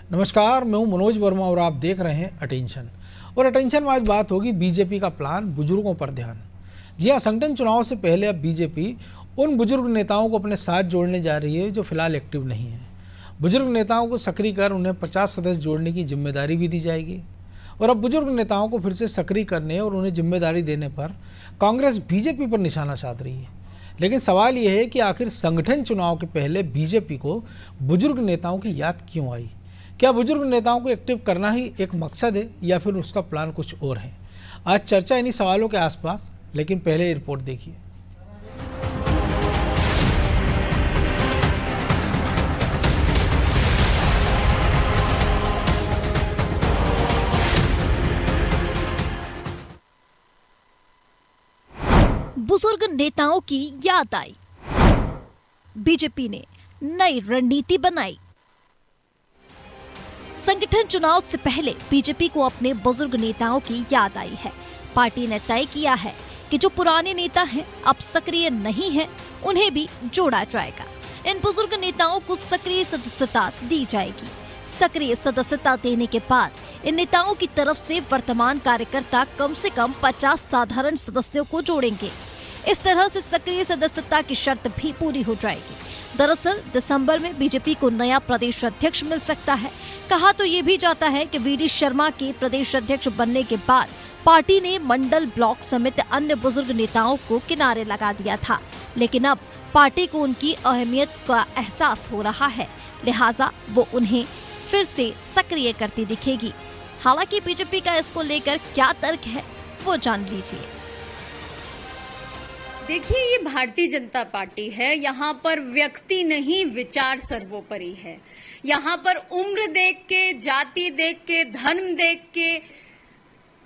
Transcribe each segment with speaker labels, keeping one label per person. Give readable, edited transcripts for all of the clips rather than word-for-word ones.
Speaker 1: नमस्कार, मैं हूं मनोज वर्मा और आप देख रहे हैं अटेंशन। और अटेंशन में आज बात होगी बीजेपी का प्लान, बुजुर्गों पर ध्यान। जी हाँ, संगठन चुनाव से पहले अब बीजेपी उन बुजुर्ग नेताओं को अपने साथ जोड़ने जा रही है जो फिलहाल एक्टिव नहीं है। बुजुर्ग नेताओं को सक्रिय कर उन्हें 50 सदस्य जोड़ने की जिम्मेदारी भी दी जाएगी। और अब बुजुर्ग नेताओं को फिर से सक्रिय करने और उन्हें जिम्मेदारी देने पर कांग्रेस बीजेपी पर निशाना साध रही है। लेकिन सवाल यह है कि आखिर संगठन चुनाव के पहले बीजेपी को बुजुर्ग नेताओं की याद क्यों आई? क्या बुजुर्ग नेताओं को एक्टिव करना ही एक मकसद है या फिर उसका प्लान कुछ और है? आज चर्चा इन्हीं सवालों के आसपास, लेकिन पहले रिपोर्ट देखिए।
Speaker 2: बुजुर्ग नेताओं की याद आई, बीजेपी ने नई रणनीति बनाई। संगठन चुनाव से पहले बीजेपी को अपने बुजुर्ग नेताओं की याद आई है। पार्टी ने तय किया है कि जो पुराने नेता हैं, अब सक्रिय नहीं हैं, उन्हें भी जोड़ा जाएगा। इन बुजुर्ग नेताओं को सक्रिय सदस्यता दी जाएगी। सक्रिय सदस्यता देने के बाद इन नेताओं की तरफ से वर्तमान कार्यकर्ता कम से कम 50 साधारण सदस्यों को जोड़ेंगे। इस तरह से सक्रिय सदस्यता की शर्त भी पूरी हो जाएगी। दरअसल दिसंबर में बीजेपी को नया प्रदेश अध्यक्ष मिल सकता है। कहा तो ये भी जाता है कि वीडी शर्मा के प्रदेश अध्यक्ष बनने के बाद पार्टी ने मंडल, ब्लॉक समेत अन्य बुजुर्ग नेताओं को किनारे लगा दिया था, लेकिन अब पार्टी को उनकी अहमियत का एहसास हो रहा है, लिहाजा वो उन्हें फिर से सक्रिय करती दिखेगी। हालांकि बीजेपी का इसको लेकर क्या तर्क है, वो जान लीजिए।
Speaker 3: देखिए, ये भारतीय जनता पार्टी है। यहाँ पर व्यक्ति नहीं, विचार सर्वोपरि है। यहाँ पर उम्र देख के, जाति देख के, धर्म देख के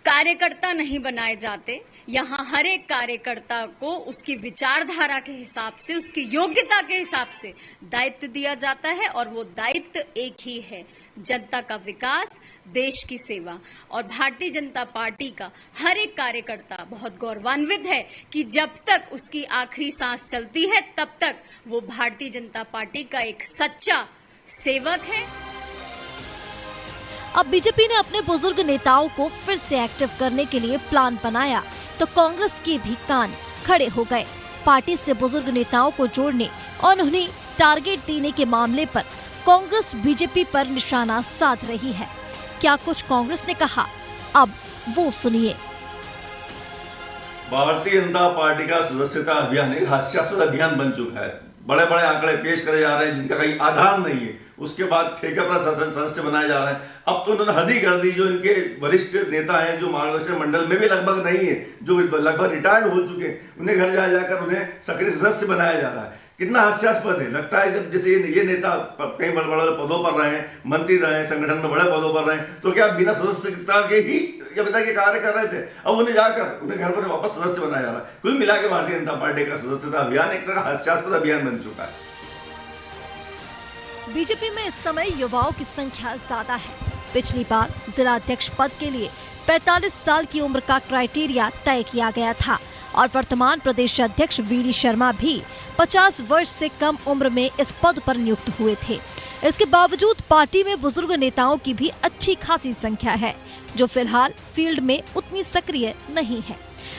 Speaker 3: कार्यकर्ता नहीं बनाए जाते। यहाँ हर एक कार्यकर्ता को उसकी विचारधारा के हिसाब से, उसकी योग्यता के हिसाब से दायित्व दिया जाता है, और वो दायित्व एक ही है, जनता का विकास, देश की सेवा। और भारतीय जनता पार्टी का हर एक कार्यकर्ता बहुत गौरवान्वित है कि जब तक उसकी आखिरी सांस चलती है तब तक वो भारतीय जनता पार्टी का एक सच्चा सेवक है।
Speaker 2: अब बीजेपी ने अपने बुजुर्ग नेताओं को फिर से एक्टिव करने के लिए प्लान बनाया तो कांग्रेस के भी कान खड़े हो गए। पार्टी से बुजुर्ग नेताओं को जोड़ने और उन्हें टारगेट देने के मामले पर कांग्रेस बीजेपी पर निशाना साध रही है। क्या कुछ कांग्रेस ने कहा, अब वो सुनिए।
Speaker 4: भारतीय जनता पार्टी का सदस्यता अभियान एक हास्यास्पद अभियान बन चुका है। बड़े बड़े आंकड़े पेश करे जा रहे हैं जिनका कहीं आधार नहीं है। उसके बाद ठेके पर सदस्य बनाए जा रहे हैं। अब तो उन्होंने हद ही कर दी। जो इनके वरिष्ठ नेता हैं, जो मार्गदर्शक मंडल में भी लगभग नहीं है, जो लगभग रिटायर्ड हो चुके हैं, उन्हें घर जा जाकर उन्हें सक्रिय सदस्य बनाया जा रहा है। कितना हास्यास्पद है। लगता है जब जैसे ये नेता कई बड़े बड़े पदों पर रहे हैं, मंत्री रहे हैं, संगठन में बड़े पदों पर रहे हैं, तो क्या बिना सदस्यता के ही पिता के कार्य कर रहे थे? अब उन्हें जाकर उन्हें घर पर वापस सदस्य बनाया जा रहा है। कुल मिला के भारतीय जनता पार्टी का सदस्यता अभियान एक तरह का हास्यास्पद अभियान बन चुका है।
Speaker 2: बीजेपी में इस समय युवाओं की संख्या ज्यादा है। पिछली बार जिला अध्यक्ष पद के लिए 45 साल की उम्र का क्राइटेरिया तय किया गया था और वर्तमान प्रदेश अध्यक्ष वीडी शर्मा भी 50 वर्ष से कम उम्र में इस पद पर नियुक्त हुए थे। इसके बावजूद पार्टी में बुजुर्ग नेताओं की भी अच्छी खासी संख्या है, जो फिलहाल फील्ड में उतनी सक्रिय नहीं है।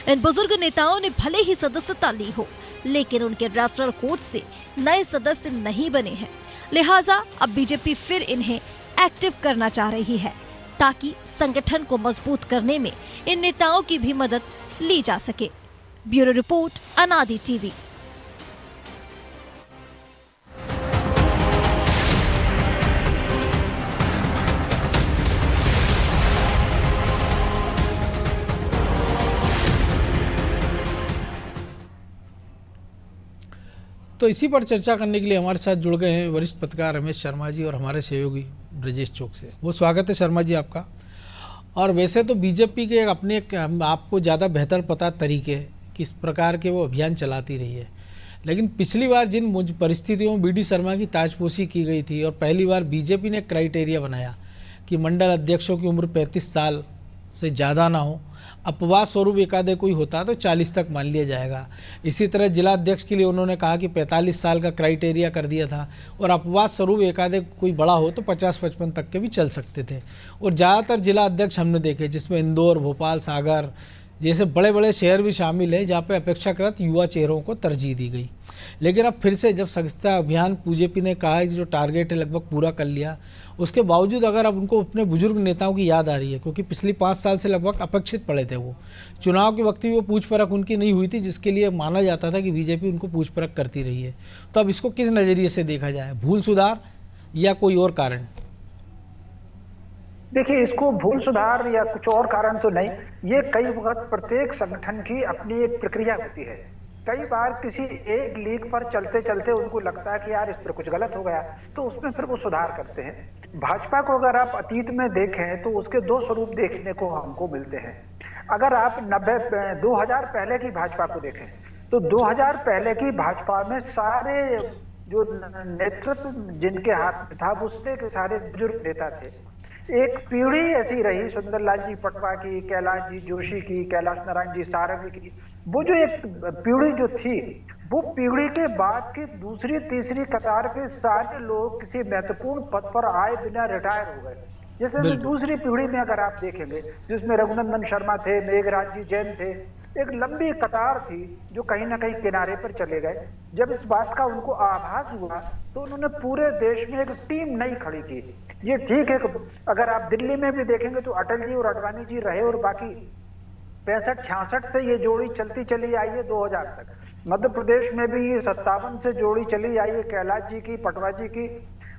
Speaker 2: इन बुजुर्ग नेताओं ने भले ही सदस्यता ली हो, लेकिन उनके रेफरल कोड से नए सदस्य नहीं बने हैं। लिहाजा अब बीजेपी फिर इन्हें एक्टिव करना चाह रही है, ताकि संगठन को मजबूत करने में इन नेताओं की भी मदद ली जा सके। ब्यूरो रिपोर्ट, अनादि टीवी।
Speaker 1: तो इसी पर चर्चा करने के लिए हमारे साथ जुड़ गए हैं वरिष्ठ पत्रकार रमेश शर्मा जी और हमारे सहयोगी ब्रजेश चौक से। वो स्वागत है शर्मा जी आपका। और वैसे तो बीजेपी के अपने आपको ज़्यादा बेहतर पता तरीके किस प्रकार के वो अभियान चलाती रही है, लेकिन पिछली बार जिन परिस्थितियों में वीडी शर्मा की ताजपोशी की गई थी और पहली बार बीजेपी ने क्राइटेरिया बनाया कि मंडल अध्यक्षों की उम्र 35 साल से ज़्यादा ना हो। अपवाद स्वरूप एकाधे कोई होता तो 40 तक मान लिया जाएगा। इसी तरह जिला अध्यक्ष के लिए उन्होंने कहा कि 45 साल का क्राइटेरिया कर दिया था, और अपवाद स्वरूप एकाधे कोई बड़ा हो तो 50-55 तक के भी चल सकते थे। और ज़्यादातर जिला अध्यक्ष हमने देखे जिसमें इंदौर, भोपाल, सागर जैसे बड़े बड़े शहर भी शामिल है, जहाँ पे अपेक्षाकृत युवा चेहरों को तरजीह दी गई। लेकिन अब फिर से जब सदस्यता अभियान बीजेपी ने कहा है कि जो टारगेट है लगभग पूरा कर लिया, उसके बावजूद अगर अब उनको अपने बुजुर्ग नेताओं की याद आ रही है, क्योंकि पिछली 5 साल से लगभग अपेक्षित पड़े थे वो, चुनाव के वक्त भी वो पूछ परख उनकी नहीं हुई थी, जिसके लिए माना जाता था कि बीजेपी उनको पूछ परख करती रही है। तो अब इसको किस नज़रिए से देखा जाए, भूल सुधार या कोई और कारण?
Speaker 5: देखिए, इसको भूल सुधार या कुछ और कारण तो नहीं, ये कई वक्त प्रत्येक संगठन की अपनी एक प्रक्रिया होती है। कई बार किसी एक लीग पर चलते चलते उनको लगता है कि यार इस पर कुछ गलत हो गया, तो उसमें फिर वो सुधार करते हैं। भाजपा को अगर आप अतीत में देखें तो उसके 2 स्वरूप देखने को हमको मिलते हैं। अगर आप 2000 पहले की भाजपा को देखें तो 2000 पहले की भाजपा में सारे जो नेतृत्व जिनके हाथ में था वो के सारे बुजुर्ग नेता थे। एक पीढ़ी ऐसी रही सुंदरलाल जी पटवा की, कैलाश जी जोशी की, कैलाश नारायण जी सारंगी की, वो जो एक पीढ़ी जो थी, वो पीढ़ी के बाद की दूसरी तीसरी कतार के सारे लोग किसी महत्वपूर्ण पद पर आए बिना रिटायर हो गए। जैसे दूसरी पीढ़ी में अगर आप देखेंगे जिसमें रघुनंदन शर्मा थे, मेघराज जी जैन थे, एक लंबी कतार थी जो कहीं ना कहीं किनारे पर चले गए। जब इस बात का उनको आभास हुआ तो उन्होंने पूरे देश में एक टीम नई खड़ी की। ये ठीक है, अगर आप दिल्ली में भी देखेंगे तो अटल जी और आडवाणी जी रहे, और बाकी 65-66 से ये जोड़ी चलती चली आई है 2000 तक। मध्य प्रदेश में भी ये 57 से जोड़ी चली आई है, कैलाश जी की, पटवा जी की,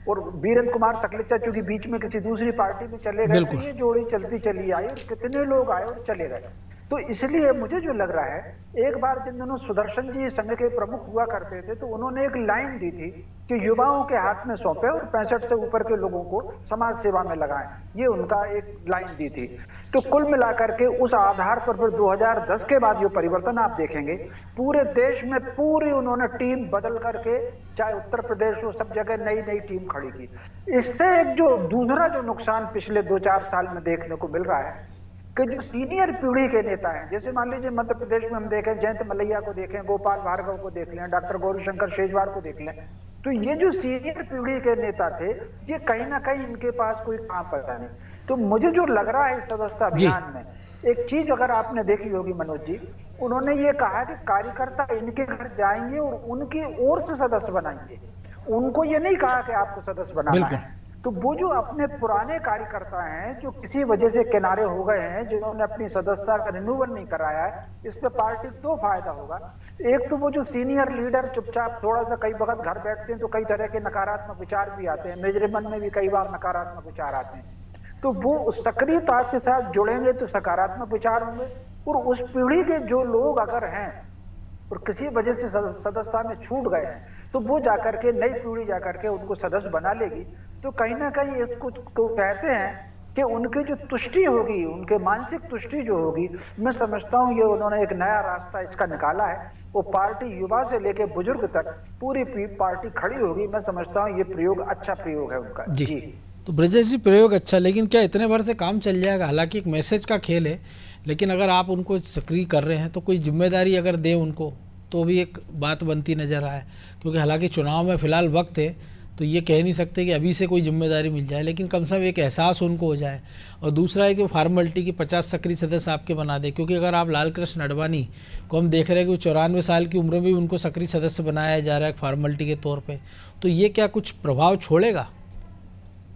Speaker 5: और वीरेंद्र कुमार सकलेचा चूंकि बीच में किसी दूसरी पार्टी में चले गए, तो ये जोड़ी चलती चली आई और कितने लोग आए और चले गए। तो इसलिए मुझे जो लग रहा है, एक बार जिन दिनों सुदर्शन जी संघ के प्रमुख हुआ करते थे तो उन्होंने एक लाइन दी थी कि युवाओं के हाथ में सौंपे और 65 से ऊपर के लोगों को समाज सेवा में लगाएं, ये उनका एक लाइन दी थी। तो कुल मिलाकर के उस आधार पर फिर 2010 के बाद जो परिवर्तन आप देखेंगे, पूरे देश में पूरी उन्होंने टीम बदल करके, चाहे उत्तर प्रदेश हो, सब जगह नई नई टीम खड़ी की। इससे एक जो दूसरा जो नुकसान पिछले 2-4 साल में देखने को मिल रहा है कि जो सीनियर पीढ़ी के नेता हैं, जैसे मान लीजिए मध्य प्रदेश में हम देखें, जयंत मलैया को देखें, गोपाल भार्गव को देख लें, डॉक्टर गौरीशंकर शेजवार को देख लें, तो ये जो सीनियर पीढ़ी के नेता थे, ये कहीं ना कहीं इनके पास कोई काम पता नहीं। तो मुझे जो लग रहा है इस सदस्यता अभियान में, एक चीज अगर आपने देखी होगी मनोज जी, उन्होंने ये कहा कि कार्यकर्ता इनके घर जाएंगे और उनकी ओर से सदस्य बनाएंगे। उनको ये नहीं कहा कि आपको सदस्य बनाना है। तो वो जो अपने पुराने कार्यकर्ता हैं जो किसी वजह से किनारे हो गए हैं, जिन्होंने अपनी सदस्यता का रिन्यूअल नहीं कराया है, इससे पार्टी को 2 फायदा होगा। एक तो वो जो सीनियर लीडर चुपचाप थोड़ा सा कई वक्त घर बैठते हैं तो कई तरह के नकारात्मक विचार भी आते हैं, मेरे मन में भी कई बार नकारात्मक विचार आते हैं, तो वो सक्रियता के साथ जुड़ेंगे तो सकारात्मक विचार होंगे। और उस पीढ़ी के जो लोग अगर हैं और किसी वजह से सदस्यता में छूट गए हैं, तो वो जाकर के नई पीढ़ी जाकर के उनको सदस्य बना लेगी। तो कहीं ना कहीं इसको तो कहते हैं कि उनकी जो तुष्टि होगी, उनके मानसिक तुष्टि जो होगी, मैं समझता हूँ ये उन्होंने एक नया रास्ता इसका निकाला है। वो पार्टी युवा से लेके बुजुर्ग तक पूरी पार्टी खड़ी होगी। मैं समझता हूँ ये प्रयोग अच्छा प्रयोग है उनका।
Speaker 1: जी तो ब्रजेश जी, प्रयोग अच्छा, लेकिन क्या इतने भर से काम चल जाएगा? हालांकि एक मैसेज का खेल है, लेकिन अगर आप उनको सक्रिय कर रहे हैं तो कोई जिम्मेदारी अगर दें उनको तो भी एक बात बनती नज़र आए, क्योंकि हालांकि चुनाव में फ़िलहाल वक्त है तो ये कह नहीं सकते कि अभी से कोई जिम्मेदारी मिल जाए, लेकिन कम से कम एक एहसास उनको हो जाए। और दूसरा है कि फॉर्मेलिटी की 50 सक्रिय सदस्य आपके बना दे, क्योंकि अगर आप लाल कृष्ण आडवाणी को हम देख रहे हैं कि 94 साल की उम्र में भी उनको सक्रिय सदस्य बनाया जा रहा है फॉर्मेलिटी के तौर पे, तो ये क्या कुछ प्रभाव छोड़ेगा?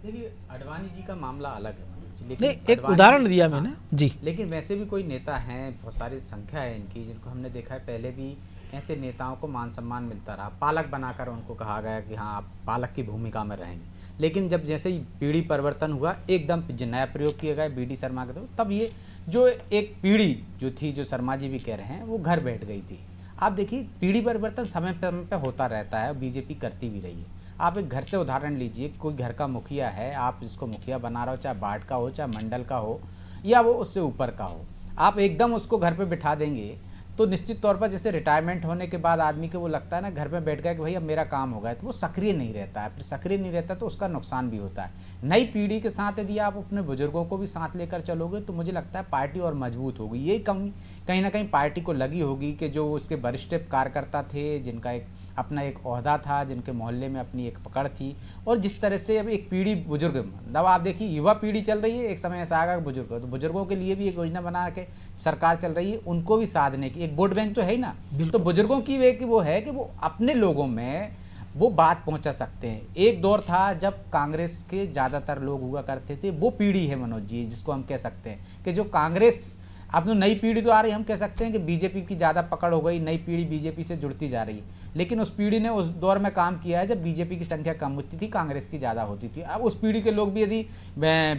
Speaker 6: देखिए, आडवाणी जी का मामला अलग है, लेकिन
Speaker 1: नहीं, एक उदाहरण दिया मैंने जी।
Speaker 6: लेकिन वैसे भी कोई नेता हैं, बहुत सारी संख्या है इनकी, जिनको हमने देखा है पहले भी ऐसे नेताओं को मान सम्मान मिलता रहा। पालक बनाकर उनको कहा गया कि हाँ आप पालक की भूमिका में रहेंगे, लेकिन जब जैसे ही पीढ़ी परिवर्तन हुआ, एकदम नया प्रयोग किया गया बी डी शर्मा के, तब ये जो एक पीढ़ी जो थी, जो शर्मा जी भी कह रहे हैं, वो घर बैठ गई थी। आप देखिए, पीढ़ी परिवर्तन समय पे होता रहता है, बीजेपी करती भी रही है। आप एक घर से उदाहरण लीजिए, कोई घर का मुखिया है, आप जिसको मुखिया बना रहे हो, चाहे वार्ड का हो, चाहे मंडल का हो, या वो उससे ऊपर का हो, आप एकदम उसको घर पे बिठा देंगे तो निश्चित तौर पर जैसे रिटायरमेंट होने के बाद आदमी को वो लगता है ना घर में बैठ गया कि भाई अब मेरा काम हो गया, तो वो सक्रिय नहीं रहता है। फिर सक्रिय नहीं रहता तो उसका नुकसान भी होता है। नई पीढ़ी के साथ यदि आप अपने बुजुर्गों को भी साथ लेकर चलोगे तो मुझे लगता है पार्टी और मजबूत होगी। यही कमी कहीं ना कहीं पार्टी को लगी होगी कि जो उसके वरिष्ठ कार्यकर्ता थे, जिनका एक अपना एक ओहदा था, जिनके मोहल्ले में अपनी एक पकड़ थी, और जिस तरह से अब एक पीढ़ी बुजुर्ग, मतलब आप देखिए युवा पीढ़ी चल रही है, एक समय ऐसा आएगा बुजुर्ग, तो बुजुर्गों के लिए भी एक योजना बना के सरकार चल रही है, उनको भी साधने की एक वोट बैंक तो है ही ना। तो बुजुर्गों की वे कि वो है कि वो अपने लोगों में वो बात पहुंचा सकते हैं। एक दौर था जब कांग्रेस के ज़्यादातर लोग हुआ करते थे, वो पीढ़ी है मनोज जी जिसको हम कह सकते हैं कि जो कांग्रेस, अब तो नई पीढ़ी तो आ रही है, हम कह सकते हैं कि बीजेपी की ज़्यादा पकड़ हो गई, नई पीढ़ी बीजेपी से जुड़ती जा रही है। लेकिन उस पीढ़ी ने उस दौर में काम किया है जब बीजेपी की संख्या कम होती थी, कांग्रेस की ज़्यादा होती थी। अब उस पीढ़ी के लोग भी यदि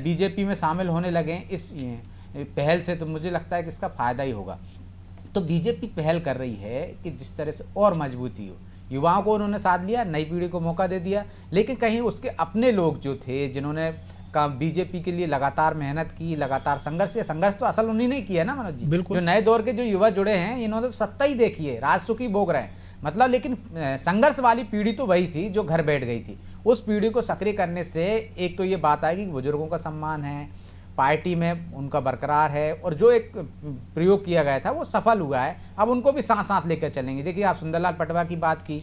Speaker 6: बीजेपी में शामिल होने लगे इस पहल से, तो मुझे लगता है कि इसका फ़ायदा ही होगा। तो बीजेपी पहल कर रही है कि जिस तरह से और मजबूती हो, युवाओं को उन्होंने साथ लिया, नई पीढ़ी को मौका दे दिया, लेकिन कहीं उसके अपने लोग जो थे जिन्होंने का बीजेपी के लिए लगातार मेहनत की, लगातार संघर्ष किया, संघर्ष तो असल उन्हीं ने किया ना मनोज जी। जो नए दौर के जो युवा जुड़े हैं, इन्होंने तो सत्ता ही देखी है, राजसुखी भोग रहे हैं, मतलब। लेकिन संघर्ष वाली पीढ़ी तो वही थी जो घर बैठ गई थी। उस पीढ़ी को सक्रिय करने से एक तो ये बात आएगी कि बुजुर्गों का सम्मान है, पार्टी में उनका बरकरार है, और जो एक प्रयोग किया गया था वो सफल हुआ है। अब उनको भी साथ साथ लेकर चलेंगे। देखिए आप सुंदरलाल पटवा की बात की,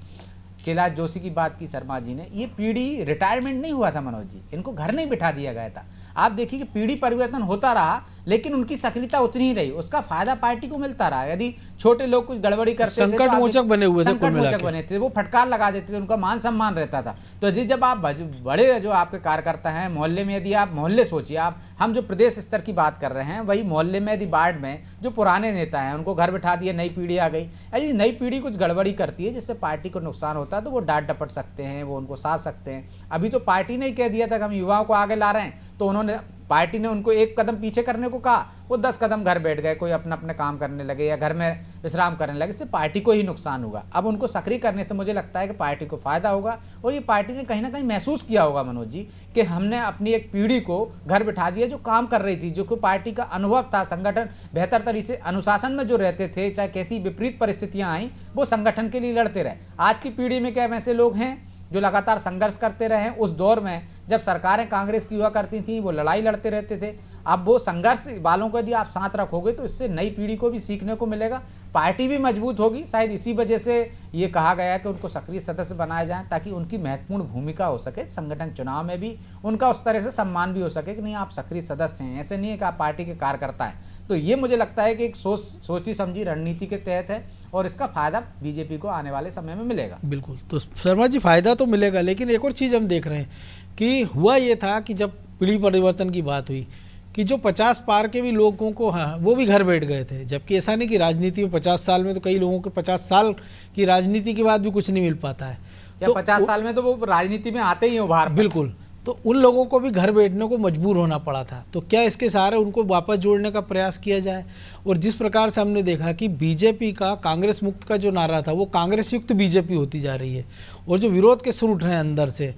Speaker 6: कैलाश जोशी की बात की शर्मा जी ने, ये पीढ़ी रिटायरमेंट नहीं हुआ था मनोज जी, इनको घर नहीं बिठा दिया गया था। आप देखिए कि पीढ़ी परिवर्तन होता रहा लेकिन उनकी सक्रियता उतनी ही रही, उसका फायदा पार्टी को मिलता रहा। यदि छोटे लोग कुछ गड़बड़ी करते थे,
Speaker 1: संकट मोचक बने हुए थे,
Speaker 6: संकट मोचक बने थे, वो फटकार लगा देते थे, उनका मान सम्मान रहता था। तो यदि जब आप बड़े जो आपके कार्यकर्ता हैं मोहल्ले में, यदि आप मोहल्ले सोचिए, आप हम जो प्रदेश स्तर की बात कर रहे हैं, वही मोहल्ले में यदि वार्ड में जो पुराने नेता हैं उनको घर बिठा दिया, नई पीढ़ी आ गई। यदि नई पीढ़ी कुछ गड़बड़ी करती है जिससे पार्टी को नुकसान होता है तो वो डांट डपट सकते हैं, वो उनको साथ सकते हैं। अभी तो पार्टी ने ही कह दिया था कि हम युवाओं को आगे ला रहे हैं, तो उन्होंने पार्टी ने उनको एक कदम पीछे करने को कहा, वो 10 कदम घर बैठ गए, कोई अपना अपने काम करने लगे या घर में विश्राम करने लगे। इससे पार्टी को ही नुकसान होगा। अब उनको सक्रिय करने से मुझे लगता है कि पार्टी को फायदा होगा, और ये पार्टी ने कहीं ना कहीं महसूस किया होगा मनोज जी कि हमने अपनी एक पीढ़ी को घर बिठा दिया जो काम कर रही थी, जो कोई पार्टी का अनुभव था, संगठन बेहतर तरीके से अनुशासन में जो रहते थे, चाहे कैसी विपरीत परिस्थितियां आई वो संगठन के लिए लड़ते रहे। आज की पीढ़ी में क्या वैसे लोग हैं जो लगातार संघर्ष करते रहे? उस दौर में जब सरकारें कांग्रेस की हुआ करती थी वो लड़ाई लड़ते रहते थे। अब वो संघर्ष वालों को यदि आप साथ रखोगे तो इससे नई पीढ़ी को भी सीखने को मिलेगा, पार्टी भी मजबूत होगी। शायद इसी वजह से ये कहा गया है कि उनको सक्रिय सदस्य बनाया जाए ताकि उनकी महत्वपूर्ण भूमिका हो सके, संगठन चुनाव में भी उनका उस तरह से सम्मान भी हो सके कि नहीं आप सक्रिय सदस्य हैं, ऐसे नहीं है कि आप पार्टी के कार्यकर्ता हैं। तो ये मुझे लगता है कि एक सोची समझी रणनीति के तहत है और इसका फायदा बीजेपी को आने वाले समय में मिलेगा।
Speaker 1: बिल्कुल, तो शर्मा जी फायदा तो मिलेगा, लेकिन एक और चीज़ हम देख रहे हैं कि हुआ ये था कि जब पीढ़ी परिवर्तन की बात हुई कि जो 50 पार के भी लोगों को, हाँ वो भी घर बैठ गए थे। जबकि ऐसा नहीं कि राजनीति में 50 साल में तो कई लोगों के 50 साल की राजनीति के बाद भी कुछ नहीं मिल पाता है,
Speaker 6: या 50 साल में तो वो राजनीति में आते ही उभार।
Speaker 1: बिल्कुल, तो उन लोगों को भी घर बैठने को मजबूर होना पड़ा था। तो क्या इसके सहारे उनको वापस जोड़ने का प्रयास किया जाए? और जिस प्रकार से हमने देखा कि बीजेपी का कांग्रेस मुक्त का जो नारा था वो कांग्रेस युक्त बीजेपी होती जा रही है, और जो विरोध के सुर उठ रहे हैं अंदर से,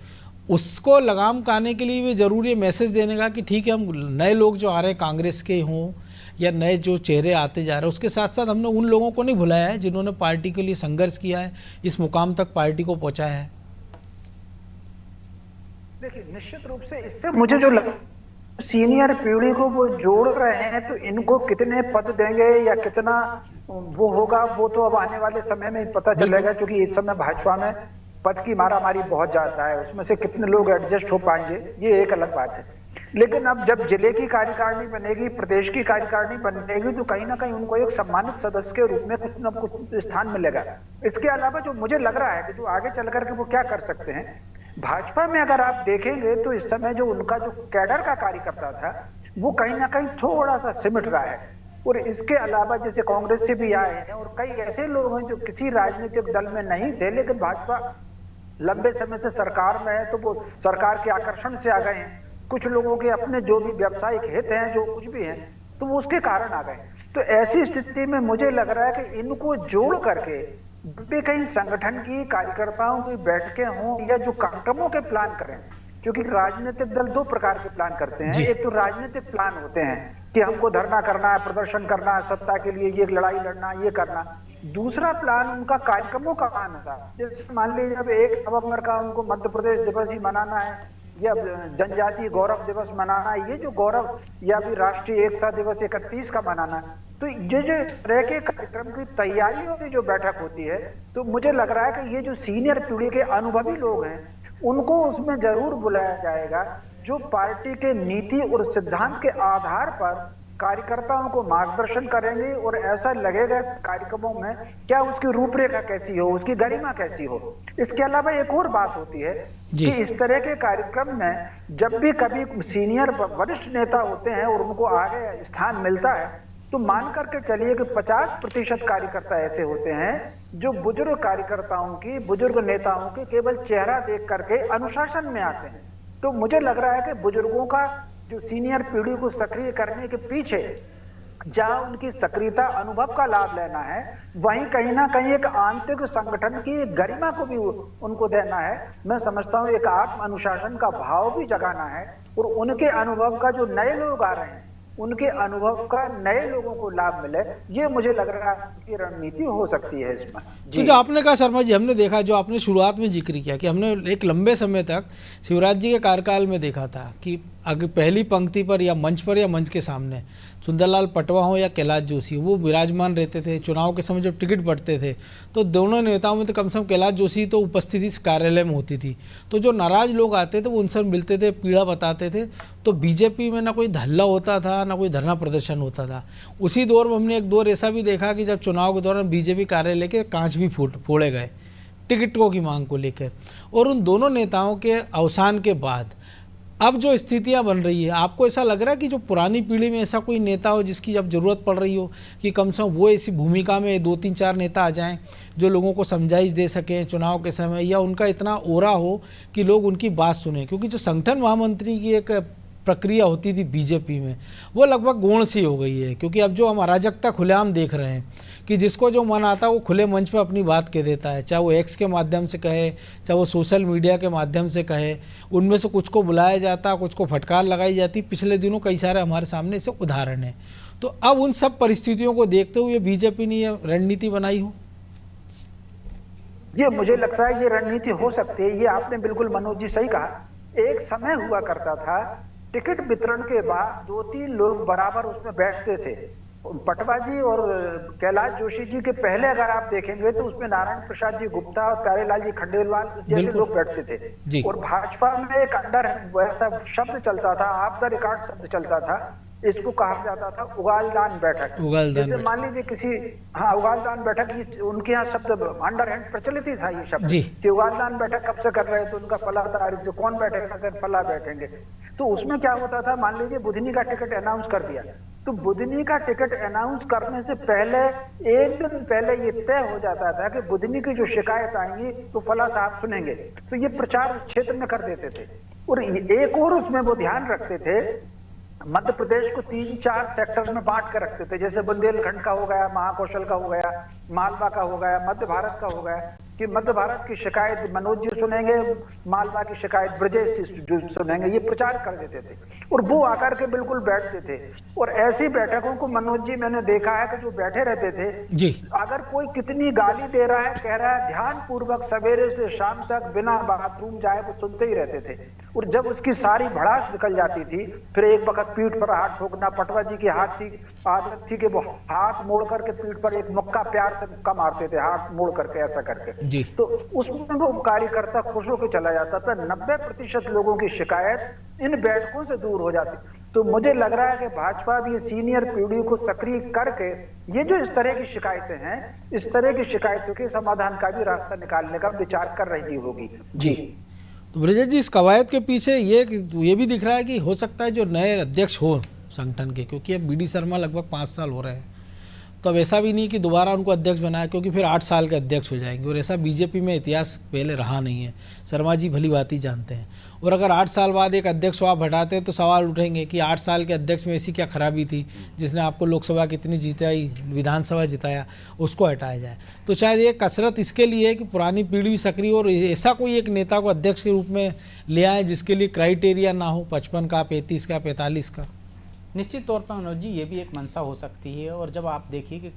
Speaker 1: उसको लगाम काने के लिए भी जरूरी है मैसेज देने का कि ठीक है, हम नए लोग जो आ रहे हैं कांग्रेस के हों या नए जो चेहरे आते जा रहे हैं, उसके साथ साथ हमने उन लोगों को नहीं भुलाया है जिन्होंने पार्टी के लिए संघर्ष किया है, इस मुकाम तक पार्टी को पहुंचाया है।
Speaker 5: देखिए निश्चित रूप से इससे मुझे जो सीनियर पीढ़ी को वो जोड़ रहे हैं, तो इनको कितने पद देंगे या कितना वो होगा वो तो अब आने वाले समय में पता चलेगा, क्योंकि इस समय भाजपा में पद की मारामारी बहुत ज्यादा है, उसमें से कितने लोग एडजस्ट हो पाएंगे ये एक अलग बात है। लेकिन अब जब जिले की कार्यकारिणी बनेगी, प्रदेश की कार्यकारिणी बनेगी, तो कहीं ना कहीं उनको एक सम्मानित सदस्य के रूप में कुछ न कुछ स्थान मिलेगा। इसके अलावा जो मुझे लग रहा है कि जो आगे चल करके वो क्या कर सकते हैं, भाजपा में अगर आप देखेंगे तो इस समय जो उनका जो कैडर का कार्यकर्ता था वो कहीं ना कहीं थोड़ा सा सिमट रहा है। और इसके अलावा जैसे कांग्रेस से भी आए हैं और कई ऐसे लोग हैं जो किसी राजनीतिक दल में नहीं थे, लेकिन भाजपा लंबे समय से सरकार में है तो वो सरकार के आकर्षण से आ गए हैं। कुछ लोगों के अपने जो भी व्यावसायिक हित हैं, जो कुछ भी हैं, तो वो उसके कारण आ गए। तो ऐसी स्थिति में मुझे लग रहा है कि इनको जोड़ करके भी कहीं संगठन की कार्यकर्ताओं की बैठकें हों या जो कार्यक्रमों के प्लान करें, क्योंकि राजनीतिक दल दो प्रकार के प्लान करते हैं। एक तो राजनीतिक प्लान होते हैं कि हमको धरना करना है, प्रदर्शन करना है, सत्ता के लिए ये लड़ाई लड़ना, ये करना। दूसरा प्लान उनका कार्यक्रमों का आना था। जैसे मान लीजिए अब 1 नवंबर का उनको मध्य प्रदेश दिवस ही मनाना है, या जनजातीय गौरव दिवस मनाना है, ये जो गौरव, या फिर राष्ट्रीय एकता दिवस 31 का मनाना है। तो ये जो तरह के कार्यक्रम की तैयारियों की जो बैठक होती है, तो मुझे लग रहा है कि ये जो सीनियर पीढ़ी के अनुभवी लोग हैं उनको उसमें जरूर बुलाया जाएगा, जो पार्टी के नीति और सिद्धांत के आधार पर कार्यकर्ताओं को मार्गदर्शन करेंगे, और ऐसा लगेगा कार्यक्रमों में क्या उसकी रूपरेखा कैसी हो, उसकी गरिमा कैसी हो। इसके अलावा एक और बात होती है कि इस तरह के कार्यक्रम में जब भी कभी सीनियर वरिष्ठ नेता होते हैं और उनको आगे स्थान मिलता है, तो मान करके चलिए कि 50% कार्यकर्ता ऐसे होते हैं जो बुजुर्ग कार्यकर्ताओं की, बुजुर्ग नेताओं के केवल चेहरा देख करके अनुशासन में आते हैं। तो मुझे लग रहा है कि बुजुर्गों का जो सीनियर पीढ़ी को सक्रिय करने के पीछे जहां उनकी सक्रियता अनुभव का लाभ लेना है, वहीं कहीं ना कहीं एक आंतरिक संगठन की गरिमा को भी उनको देना है। मैं समझता हूं एक आत्म अनुशासन का भाव भी जगाना है, और उनके अनुभव का जो नए लोग आ रहे हैं उनके अनुभव का नए लोगों को लाभ मिले, ये मुझे लग रहा है कि रणनीति हो सकती है इसमें।
Speaker 1: तो जो आपने कहा शर्मा जी, हमने देखा, जो आपने शुरुआत में जिक्र किया कि हमने एक लंबे समय तक शिवराज जी के कार्यकाल में देखा था कि अगर पहली पंक्ति पर या मंच के सामने सुंदरलाल पटवा हो या कैलाश जोशी, वो विराजमान रहते थे। चुनाव के समय जब टिकट बढ़ते थे तो दोनों नेताओं में तो कम से कम कैलाश जोशी तो उपस्थिति इस कार्यालय में होती थी। तो जो नाराज लोग आते थे वो उनसे मिलते थे, पीड़ा बताते थे। तो बीजेपी में ना कोई धल्ला होता था, ना कोई धरना प्रदर्शन होता था। उसी दौर में हमने एक दौर ऐसा भी देखा कि जब चुनाव के दौरान बीजेपी कार्यालय के कांच भी फोड़े गए टिकटों की मांग को लेकर। और उन दोनों नेताओं के अवसान के बाद अब जो स्थितियां बन रही है, आपको ऐसा लग रहा है कि जो पुरानी पीढ़ी में ऐसा कोई नेता हो जिसकी जब ज़रूरत पड़ रही हो कि कम से कम वो ऐसी भूमिका में 2-3-4 नेता आ जाएं जो लोगों को समझाइश दे सकें चुनाव के समय, या उनका इतना ओरा हो कि लोग उनकी बात सुने? क्योंकि जो संगठन महामंत्री की एक प्रक्रिया होती थी बीजेपी में, वो लगभग गौण सी हो गई है। क्योंकि अब जो हम अराजकता खुलेआम देख रहे हैं कि जिसको जो मन आता है वो खुले मंच पे अपनी बात कह देता है, चाहे वो एक्स के माध्यम से कहे, चाहे वो सोशल मीडिया के माध्यम से कहे। उनमें से कुछ को बुलाया जाता, कुछ को फटकार लगाई जाती। पिछले दिनों कई सारे हमारे सामने ऐसे उदाहरण हैं। तो अब उन सब परिस्थितियों को देखते हुए बीजेपी ने यह रणनीति बनाई हो?
Speaker 5: ये मुझे लगता है ये रणनीति हो सकती है। ये आपने बिल्कुल मनोज जी सही कहा। एक समय हुआ करता था टिकट वितरण के बाद 2-3 लोग बराबर उसमें बैठते थे। पटवा जी और कैलाश जोशी जी के पहले अगर आप देखेंगे तो उसमें नारायण प्रसाद जी गुप्ता और प्यारेलाल जी खंडेलवाल जैसे लोग बैठते थे। और भाजपा में एक अंडर वैसा शब्द चलता था, ऑफ द रिकॉर्ड शब्द चलता था, इसको कहा जाता था उगालदान बैठक। जैसे मान लीजिए किसी, हाँ, उगालदान बैठक, उनके यहाँ शब्द अंडर हैंड प्रचलित ही था ये शब्द कि उगालदान बैठक कब से कर रहे हैं, तो उनका फला तारीख जो कौन बैठेगा, अगर फला बैठेंगे। तो उसमें क्या होता था, मान लीजिए बुधनी का टिकट अनाउंस कर दिया, तो बुधनी का टिकट अनाउंस करने से पहले एक दिन पहले ये तय हो जाता था कि बुधनी की जो शिकायत आएंगी तो फला साहब सुनेंगे। तो ये प्रचार उस क्षेत्र में कर देते थे। और एक और उसमें वो ध्यान रखते थे, मध्य प्रदेश को 3-4 सेक्टर में बांट कर रखते थे। जैसे बुंदेलखंड का हो गया, महाकौशल का हो गया, मालवा का हो गया, मध्य भारत का हो गया, कि मध्य भारत की शिकायत मनोज जी सुनेंगे, मालवा की शिकायत ब्रजेश जी सुनेंगे। ये प्रचार कर देते थे और वो आकर के बिल्कुल बैठते थे। और ऐसी बैठकों को मनोज जी मैंने देखा है कि जो बैठे रहते थे जी, अगर कोई कितनी गाली दे रहा है, कह रहा है, ध्यान पूर्वक सवेरे से शाम तक बिना बाथरूम जाए वो सुनते ही रहते थे। और जब उसकी सारी भड़ास निकल जाती थी, फिर एक वक्त पीठ पर हाथ ठोकना, पटवा जी की आदत थी कि वो हाथ मोड़ करके पीठ पर एक मुक्का प्यार से मुक्का मारते थे, हाथ मोड़ करके ऐसा करके जी। तो उसमें वो कार्यकर्ता खुश होकर चला जाता था। 90% लोगों की शिकायत इन बैठकों से दूर हो जाती। तो मुझे लग रहा है कि भाजपा भी सीनियर पीढ़ी को सक्रिय करके ये जो इस तरह की शिकायतें हैं, इस तरह की शिकायतों के समाधान का भी रास्ता निकालने का विचार कर रही होगी जी।
Speaker 1: तो ब्रजेश जी, इस कवायद के पीछे ये भी दिख रहा है कि हो सकता है जो नए अध्यक्ष हो संगठन के, क्योंकि अब BD शर्मा लगभग 5 साल हो रहे हैं, तो अब ऐसा भी नहीं कि दोबारा उनको अध्यक्ष बनाया, क्योंकि फिर 8 साल के अध्यक्ष हो जाएंगे। और ऐसा बीजेपी में इतिहास पहले रहा नहीं है, शर्मा जी भली बात ही जानते हैं। और अगर 8 साल बाद एक अध्यक्ष आप हटाते हैं तो सवाल उठेंगे कि 8 साल के अध्यक्ष में ऐसी क्या खराबी थी जिसने आपको लोकसभा कितनी जिताई, विधानसभा जिताया, उसको हटाया जाए। तो शायद ये कसरत इसके लिए है कि पुरानी पीढ़ी भी सक्रिय, और ऐसा कोई एक नेता को अध्यक्ष के रूप में ले आए जिसके लिए क्राइटेरिया ना हो 55 का, 35 का, 45 का।
Speaker 6: निश्चित तौर पर मनोज जी ये भी एक मंशा हो सकती है। और जब आप देखिए कि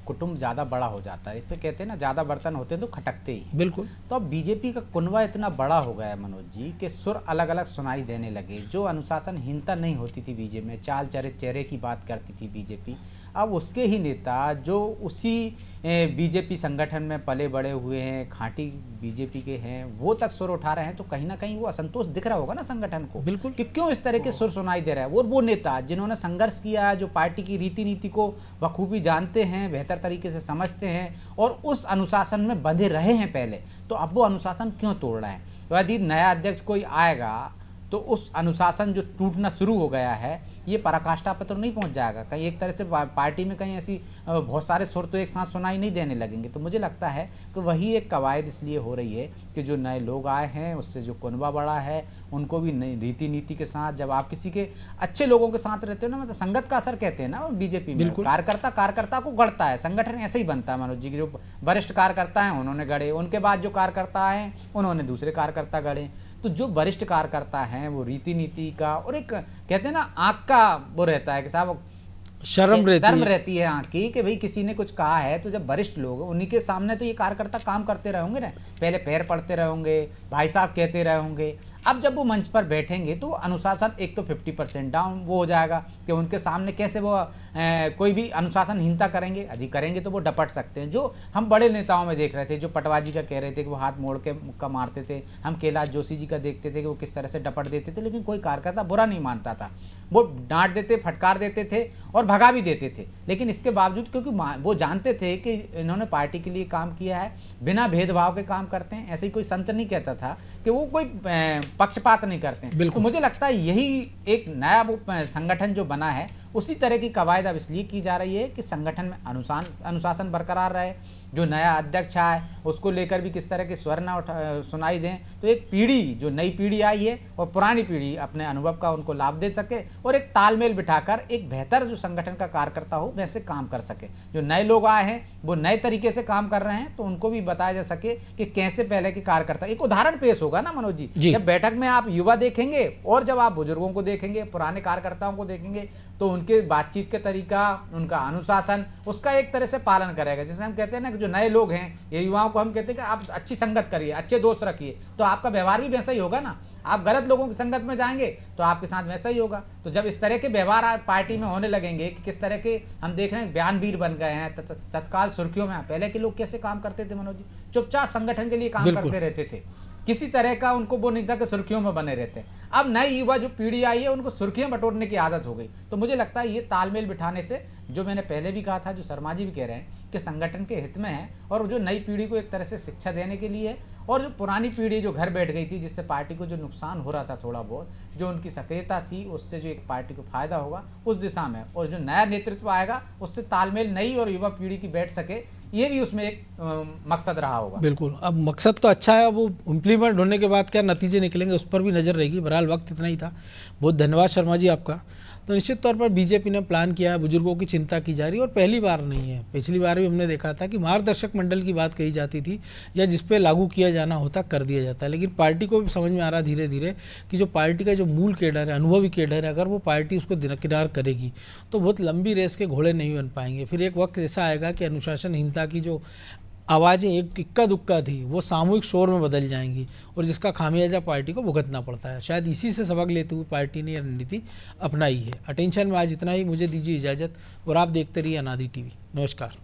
Speaker 6: कुटुंब ज़्यादा बड़ा हो जाता है, इससे कहते हैं ना ज़्यादा बर्तन होते हैं तो खटकते ही।
Speaker 1: बिल्कुल।
Speaker 6: तो अब बीजेपी का कुनबा इतना बड़ा हो गया है मनोज जी कि सुर अलग अलग सुनाई देने लगे। जो अनुशासनहीनता नहीं होती थी बीजेपी में, चाल चेहरे की बात करती थी बीजेपी, अब उसके ही नेता जो उसी बीजेपी संगठन में पले बड़े हुए हैं, खांटी बीजेपी के हैं, वो तक सुर उठा रहे हैं। तो कहीं ना कहीं वो असंतोष दिख रहा होगा ना संगठन को,
Speaker 1: बिल्कुल,
Speaker 6: कि क्यों इस तरह के सुर सुनाई दे रहा है। वो नेता जिन्होंने संघर्ष किया, जो पार्टी की रीति नीति को बखूबी जानते हैं, बेहतर तरीके से समझते हैं और उस अनुशासन में बंधे रहे हैं पहले, तो अब वो अनुशासन क्यों तोड़ रहे हैं। तो यदि नया अध्यक्ष कोई आएगा तो उस अनुशासन जो टूटना शुरू हो गया है ये पराकाष्ठा पर तो नहीं पहुंच जाएगा। कहीं एक तरह से पार्टी में कहीं ऐसी बहुत सारे सुर तो एक साथ सुनाई नहीं देने लगेंगे। तो मुझे लगता है कि वही एक कवायद इसलिए हो रही है कि जो नए लोग आए हैं उससे जो कुनबा बड़ा है उनको भी नई रीति नीति के साथ, जब आप किसी के अच्छे लोगों के साथ रहते हो ना, मतलब संगत का असर कहते हैं ना बीजेपी में, कार्यकर्ता को गढ़ता है। संगठन ऐसे ही बनता है मनोज जी की, जो वरिष्ठ कार्यकर्ता हैं उन्होंने गढ़े, उनके बाद जो कार्यकर्ता हैं उन्होंने दूसरे कार्यकर्ता गढ़े। तो जो वरिष्ठ कार्यकर्ता हैं वो रीति नीति का और एक कहते हैं ना आंख का वो रहता है कि साहब शर्म रहती है आंख की, कि भाई किसी ने कुछ कहा है तो जब वरिष्ठ लोग उन्हीं के सामने तो ये कार्यकर्ता काम करते रहे होंगे ना, पहले पैर पड़ते रहे होंगे, भाई साहब कहते रहे होंगे। अब जब वो मंच पर बैठेंगे तो अनुशासन एक तो 50% डाउन वो हो जाएगा कि उनके सामने कैसे वो कोई भी अनुशासनहीनता करेंगे, अधिक करेंगे तो वो डपट सकते हैं। जो हम बड़े नेताओं में देख रहे थे, जो पटवाजी का कह रहे थे कि वो हाथ मोड़ के मुक्का मारते थे, हम कैलाश जोशी जी का देखते थे कि वो किस तरह से डपट देते थे, लेकिन कोई कार्यकर्ता बुरा नहीं मानता था। वो डांट देते, फटकार देते थे और भगा भी देते थे। लेकिन इसके बावजूद क्योंकि वो जानते थे कि इन्होंने पार्टी के लिए काम किया है, बिना भेदभाव के काम करते हैं। ऐसे ही कोई संत नहीं कहता था कि वो कोई पक्षपात नहीं करते हैं। तो मुझे लगता है यही एक नया वो संगठन जो बना है उसी तरह की कवायद अब इसलिए की जा रही है कि संगठन में अनुशासन बरकरार रहे। जो नया अध्यक्ष आए उसको लेकर भी किस तरह के स्वर ना सुनाई दें, तो एक पीढ़ी जो नई पीढ़ी आई है और पुरानी पीढ़ी अपने अनुभव का उनको लाभ दे सके और एक तालमेल बिठाकर एक बेहतर जो संगठन का कार्यकर्ता हो वैसे काम कर सके। जो नए लोग आए हैं वो नए तरीके से काम कर रहे हैं तो उनको भी बताया जा सके कि कैसे पहले के कार्यकर्ता, एक उदाहरण पेश होगा ना मनोज जी। जब बैठक में आप युवा देखेंगे और जब आप बुजुर्गों को देखेंगे, पुराने कार्यकर्ताओं को देखेंगे, तो उनके बातचीत के तरीका, उनका अनुशासन, उसका एक तरह से पालन करेगा। जैसे हम कहते हैं ना कि जो नए लोग हैं, ये युवाओं को हम कहते हैं कि आप अच्छी संगत करिए, अच्छे दोस्त रखिए, तो आपका व्यवहार भी वैसा ही होगा ना। आप गलत लोगों की संगत में जाएंगे तो आपके साथ वैसा ही होगा। तो जब इस तरह के व्यवहार पार्टी में होने लगेंगे कि किस तरह के हम देख रहे हैं बयानवीर बन गए हैं, तत्काल सुर्खियों में। पहले के लोग कैसे काम करते थे मनोज जी, चुपचाप संगठन के लिए काम करते रहते थे, किसी तरह का उनको वो नहीं था कि सुर्खियों में बने रहते हैं। अब नई युवा जो पीढ़ी आई है उनको सुर्खियां बटोरने की आदत हो गई। तो मुझे लगता है ये तालमेल बिठाने से, जो मैंने पहले भी कहा था, जो शर्मा जी भी कह रहे हैं कि संगठन के हित में है और जो नई पीढ़ी को एक तरह से शिक्षा देने के लिए, और जो पुरानी पीढ़ी जो घर बैठ गई थी जिससे पार्टी को जो नुकसान हो रहा था थोड़ा बहुत, जो उनकी सक्रियता थी उससे जो एक पार्टी को फायदा होगा उस दिशा में, और जो नया नेतृत्व आएगा उससे तालमेल नई और युवा पीढ़ी की बैठ सके, ये भी उसमें एक मकसद रहा होगा।
Speaker 1: बिल्कुल, अब मकसद तो अच्छा है, वो इम्प्लीमेंट होने के बाद क्या नतीजे निकलेंगे उस पर भी नज़र रहेगी। बहरहाल वक्त इतना ही था, बहुत धन्यवाद शर्मा जी आपका। तो निश्चित तौर पर बीजेपी ने प्लान किया है, बुजुर्गों की चिंता की जा रही है और पहली बार नहीं है। पिछली बार भी हमने देखा था कि मार्गदर्शक मंडल की बात कही जाती थी या जिस पे लागू किया जाना होता कर दिया जाता है, लेकिन पार्टी को भी समझ में आ रहा धीरे धीरे कि जो पार्टी का जो मूल केडर है, अनुभवी केडर है, अगर वो पार्टी उसको दरकिनार करेगी तो बहुत लंबी रेस के घोड़े नहीं बन पाएंगे। फिर एक वक्त ऐसा आएगा कि अनुशासनहीनता की जो आवाज़ें एक इक्का दुक्का थी वो सामूहिक शोर में बदल जाएंगी और जिसका खामियाजा पार्टी को भुगतना पड़ता है। शायद इसी से सबक लेते हुए पार्टी ने यह रणनीति अपनाई है। अटेंशन में आज इतना ही, मुझे दीजिए इजाज़त और आप देखते रहिए अनादि टीवी। नमस्कार।